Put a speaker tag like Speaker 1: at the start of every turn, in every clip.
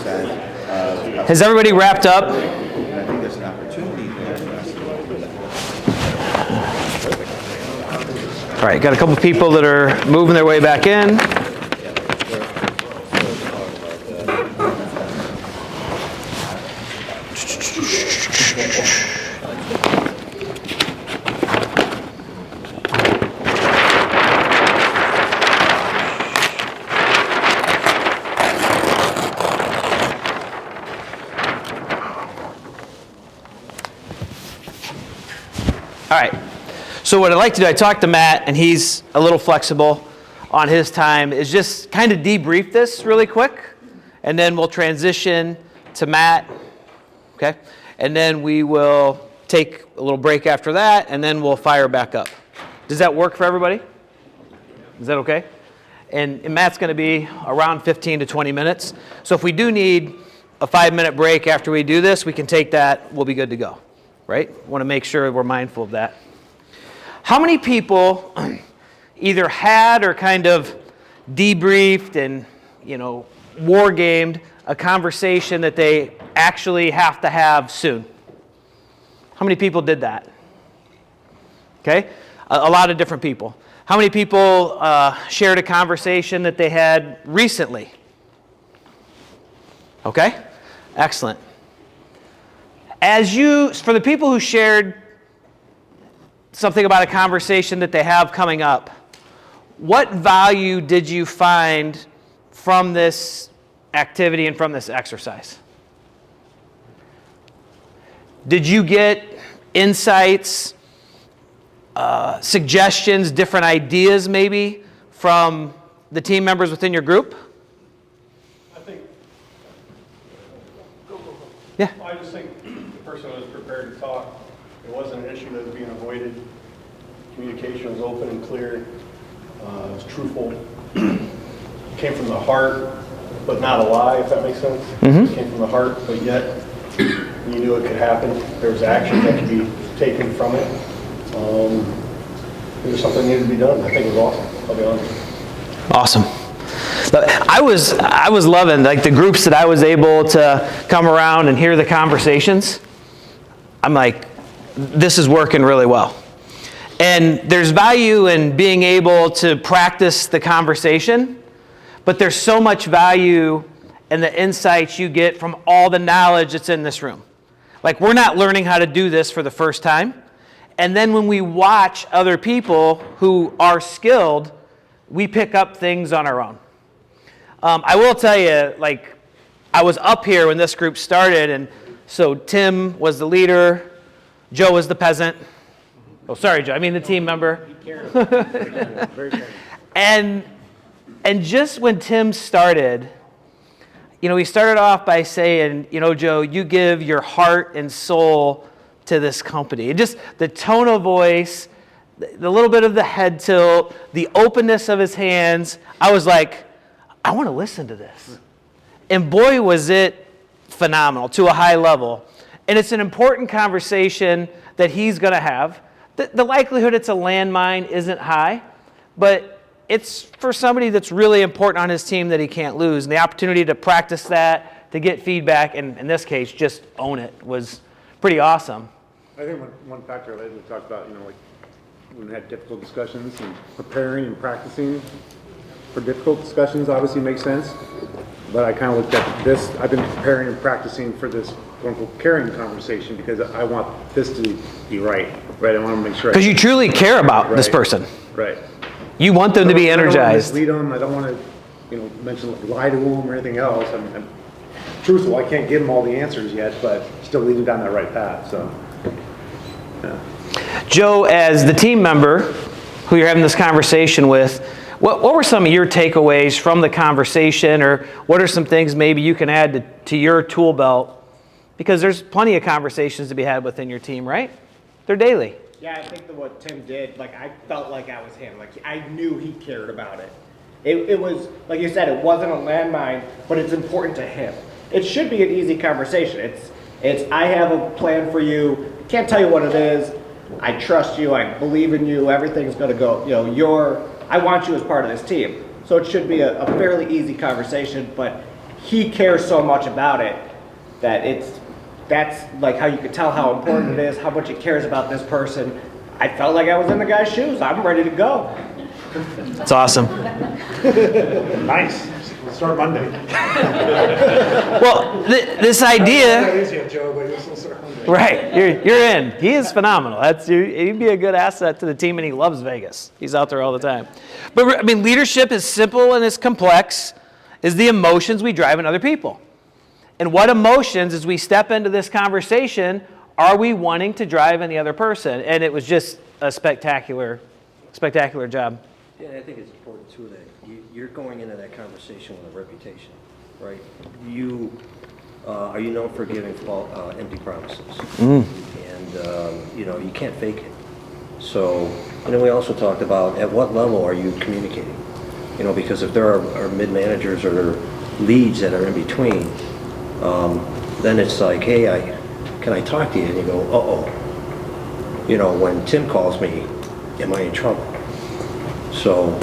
Speaker 1: Has everybody wrapped up?
Speaker 2: I think there's an opportunity there for us.
Speaker 1: All right, got a couple people that are moving their way back in. All right, so what I'd like to do, I talked to Matt, and he's a little flexible on his time, is just kind of debrief this really quick, and then we'll transition to Matt, okay? And then we will take a little break after that, and then we'll fire back up. Does that work for everybody? Is that okay? And Matt's going to be around 15 to 20 minutes. So if we do need a 5-minute break after we do this, we can take that. We'll be good to go. Right? Want to make sure we're mindful of that. How many people either had or kind of debriefed and, war gamed a conversation that they actually have to have soon? How many people did that? Okay? A lot of different people. How many people shared a conversation that they had recently? Okay? Excellent. For the people who shared something about a conversation that they have coming up, what value did you find from this activity and from this exercise? Did you get insights, suggestions, different ideas maybe from the team members within your group?
Speaker 3: I think.
Speaker 1: Yeah.
Speaker 3: I just think the person was prepared to talk. It wasn't an issue that was being avoided. Communication was open and clear. It was truthful. Came from the heart, but not a lie, if that makes sense.
Speaker 1: Mm-hmm.
Speaker 3: Came from the heart, but yet you knew it could happen. There was action that could be taken from it. It was something that needed to be done. I think it was awesome, I'll be honest.
Speaker 1: Awesome. I was loving the groups that I was able to come around and hear the conversations. I'm like, this is working really well. And there's value in being able to practice the conversation, but there's so much value in the insights you get from all the knowledge that's in this room. We're not learning how to do this for the first time. And then when we watch other people who are skilled, we pick up things on our own. I will tell you, I was up here when this group started, and so Tim was the leader, Joe was the peasant. Oh, sorry, Joe, I mean the team member. And just when Tim started, he started off by saying, Joe, you give your heart and soul to this company. And just the tone of voice, the little bit of the head tilt, the openness of his hands, I was like, I want to listen to this. And boy, was it phenomenal to a high level. And it's an important conversation that he's going to have. The likelihood it's a landmine isn't high, but it's for somebody that's really important on his team that he can't lose. And the opportunity to practice that, to get feedback, and in this case, just own it, was pretty awesome.
Speaker 4: I think one factor that we talked about, when we had difficult discussions, and preparing and practicing for difficult discussions obviously makes sense. But I kind of looked at this, I've been preparing and practicing for this quote-unquote caring conversation because I want this to be right? I want to make sure.
Speaker 1: Because you truly care about this person.
Speaker 4: Right.
Speaker 1: You want them to be energized.
Speaker 4: I don't want to mislead them. I don't want to, mention lie to them or anything else. I'm truthful. I can't give them all the answers yet, but still lead them down that right path. So, yeah.
Speaker 1: Joe, as the team member who you're having this conversation with, what were some of your takeaways from the conversation, or what are some things maybe you can add to your tool belt? Because there's plenty of conversations to be had within your team, right? They're daily.
Speaker 5: Yeah, I think that what Tim did, I felt like I was him. I knew he cared about it. It was, like you said, it wasn't a landmine, but it's important to him. It should be an easy conversation. It's I have a plan for you. Can't tell you what it is. I trust you. I believe in you. Everything's going to go, I want you as part of this team. So it should be a fairly easy conversation, but he cares so much about it that that's like how you could tell how important it is, how much he cares about this person. I felt like I was in the guy's shoes. I'm ready to go.
Speaker 1: It's awesome.
Speaker 4: Nice. We'll start Monday.
Speaker 1: Well, this idea,
Speaker 4: Easy, Joe, but you'll still start Monday.
Speaker 1: right? You're in. He is phenomenal. He'd be a good asset to the team, and he loves Vegas. He's out there all the time. But I mean, leadership is simple and is complex. Is the emotions we drive in other people, and what emotions, as we step into this conversation, are we wanting to drive in the other person? And it was just a spectacular job.
Speaker 6: Yeah, I think it's important too that you're going into that conversation with a reputation, right? Are you known for giving empty promises? And, you can't fake it. So, we also talked about at what level are you communicating? Because if there are mid-managers or leads that are in between, then it's like, hey, can I talk to you? And you go, uh-oh. When Tim calls me, am I in trouble? So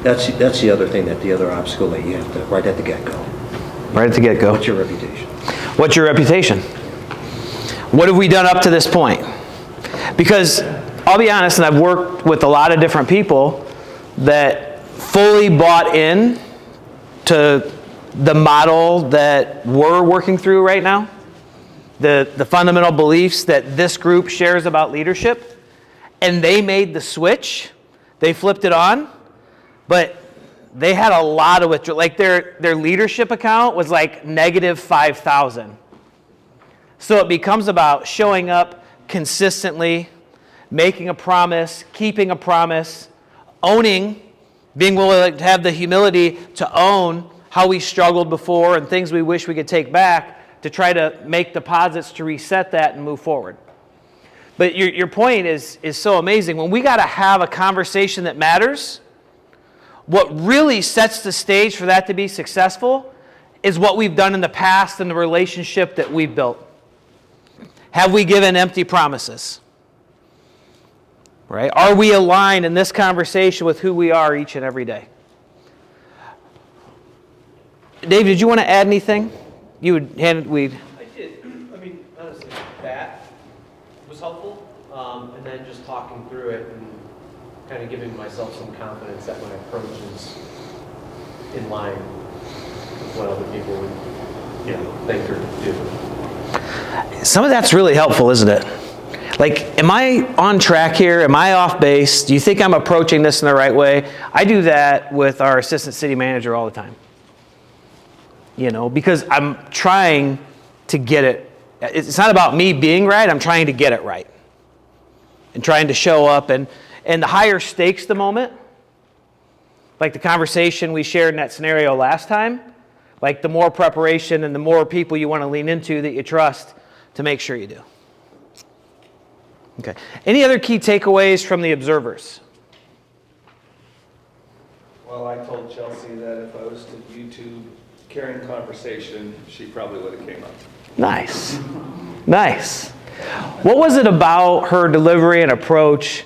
Speaker 6: that's the other thing, the other obstacle that you have to, right at the get-go.
Speaker 1: Right at the get-go.
Speaker 6: What's your reputation?
Speaker 1: What's your reputation? What have we done up to this point? Because I'll be honest, and I've worked with a lot of different people that fully bought in to the model that we're working through right now, the fundamental beliefs that this group shares about leadership, and they made the switch. They flipped it on, but they had a lot of withdrawal. Like their leadership account was like negative 5,000. So it becomes about showing up consistently, making a promise, keeping a promise, owning, being willing to have the humility to own how we struggled before and things we wish we could take back to try to make deposits to reset that and move forward. But your point is so amazing. When we got to have a conversation that matters, what really sets the stage for that to be successful is what we've done in the past and the relationship that we've built. Have we given empty promises? Right? Are we aligned in this conversation with who we are each and every day? Dave, did you want to add anything? You would hand weed.
Speaker 7: I did. Honestly, that was helpful. And then just talking through it and kind of giving myself some confidence that my approach is in line with what other people would, think or do.
Speaker 1: Some of that's really helpful, isn't it? Like, am I on track here? Am I off base? Do you think I'm approaching this in the right way? I do that with our assistant city manager all the time. Because I'm trying to get it. It's not about me being right. I'm trying to get it right. And trying to show up. And the higher stakes the moment, like the conversation we shared in that scenario last time, like the more preparation and the more people you want to lean into that you trust to make sure you do. Okay. Any other key takeaways from the observers?
Speaker 8: Well, I told Chelsea that if I was to YouTube Karen conversation, she probably would have came up.
Speaker 1: Nice. What was it about her delivery and approach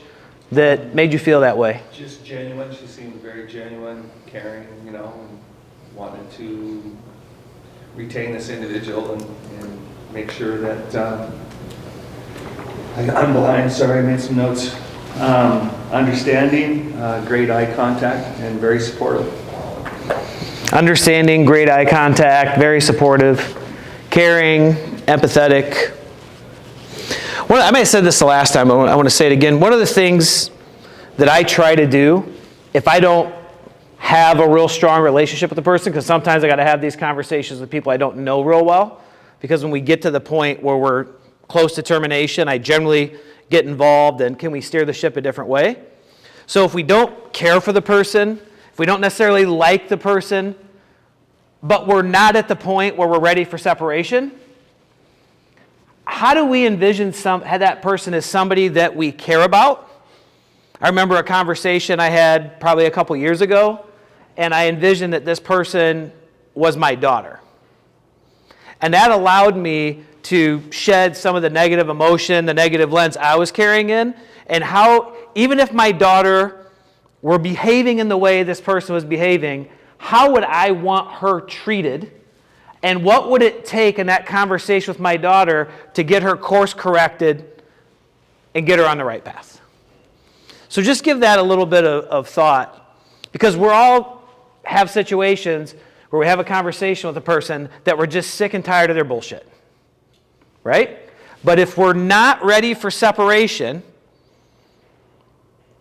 Speaker 1: that made you feel that way?
Speaker 8: Just genuine. She seemed very genuine, caring, and wanted to retain this individual and make sure that I'm blind. Sorry, I made some notes. Understanding, great eye contact, and very supportive.
Speaker 1: Understanding, great eye contact, very supportive, caring, empathetic. I may have said this the last time, I want to say it again. One of the things that I try to do, if I don't have a real strong relationship with the person, because sometimes I got to have these conversations with people I don't know real well, because when we get to the point where we're close to termination, I generally get involved and can we steer the ship a different way? So if we don't care for the person, if we don't necessarily like the person, but we're not at the point where we're ready for separation, how do we envision that person as somebody that we care about? I remember a conversation I had probably a couple years ago, and I envisioned that this person was my daughter. And that allowed me to shed some of the negative emotion, the negative lens I was carrying in, and how, even if my daughter were behaving in the way this person was behaving, how would I want her treated? And what would it take in that conversation with my daughter to get her course corrected and get her on the right path? So just give that a little bit of thought, because we're all have situations where we have a conversation with a person that we're just sick and tired of their bullshit, right? But if we're not ready for separation,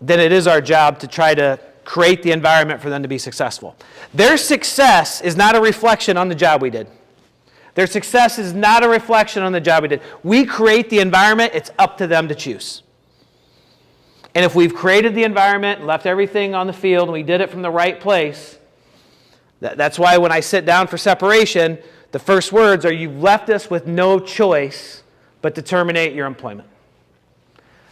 Speaker 1: then it is our job to try to create the environment for them to be successful. Their success is not a reflection on the job we did. Their success is not a reflection on the job we did. We create the environment. It's up to them to choose. And if we've created the environment, left everything on the field, and we did it from the right place, that's why when I sit down for separation, the first words are, you've left us with no choice but to terminate your employment.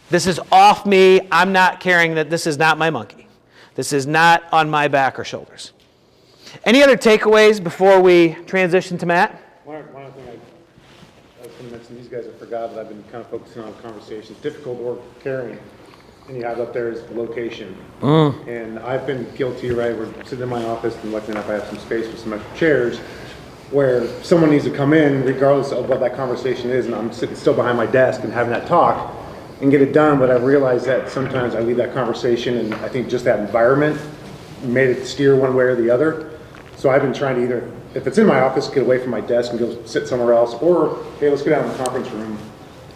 Speaker 1: This is off me. I'm not carrying that. This is not my monkey. This is not on my back or shoulders. Any other takeaways before we transition to Matt?
Speaker 4: One other thing I was going to mention, these guys have forgot, but I've been kind of focusing on conversations. Difficult work carrying, and you have up there is location. And I've been guilty, right? We're sitting in my office, and luckily enough I have some space with some extra chairs, where someone needs to come in regardless of what that conversation is, and I'm sitting still behind my desk and having that talk and get it done. But I realized that sometimes I leave that conversation, and I think just that environment made it steer one way or the other. So I've been trying to either, if it's in my office, get away from my desk and go sit somewhere else, or hey, let's go down to the conference room.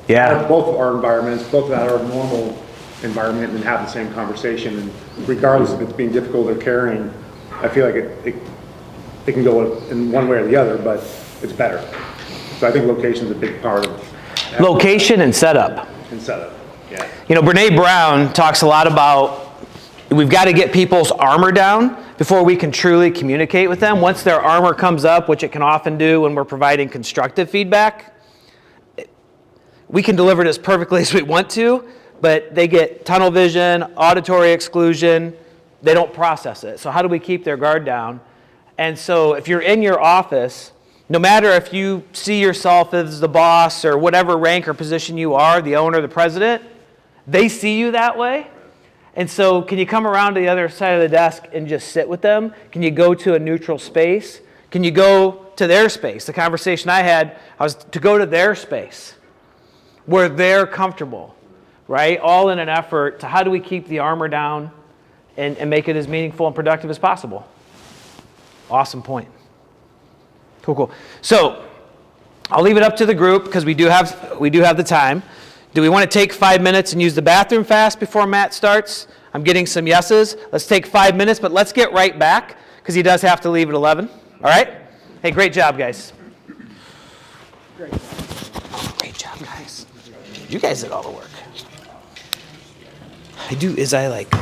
Speaker 1: Yeah.
Speaker 4: Both of our environments, both of our normal environment, and have the same conversation. And regardless of it's being difficult or caring, I feel like it can go in one way or the other, but it's better. So I think location is a big part of that.
Speaker 1: Location and setup.
Speaker 4: And setup, yeah.
Speaker 1: You know, Brene Brown talks a lot about we've got to get people's armor down before we can truly communicate with them. Once their armor comes up, which it can often do when we're providing constructive feedback, we can deliver it as perfectly as we want to, but they get tunnel vision, auditory exclusion, they don't process it. So how do we keep their guard down? And so if you're in your office, no matter if you see yourself as the boss or whatever rank or position you are, the owner, the president, they see you that way. And so can you come around to the other side of the desk and just sit with them? Can you go to a neutral space? Can you go to their space? The conversation I had, I was to go to their space where they're comfortable, right? All in an effort to how do we keep the armor down and make it as meaningful and productive as possible. Awesome point. Cool. So I'll leave it up to the group because we do have the time. Do we want to take 5 minutes and use the bathroom fast before Matt starts? I'm getting some yeses. Let's take 5 minutes, but let's get right back because he does have to leave at 11. All right? Hey, great job, guys. Great job, guys. You guys did all the work. I do, is I like...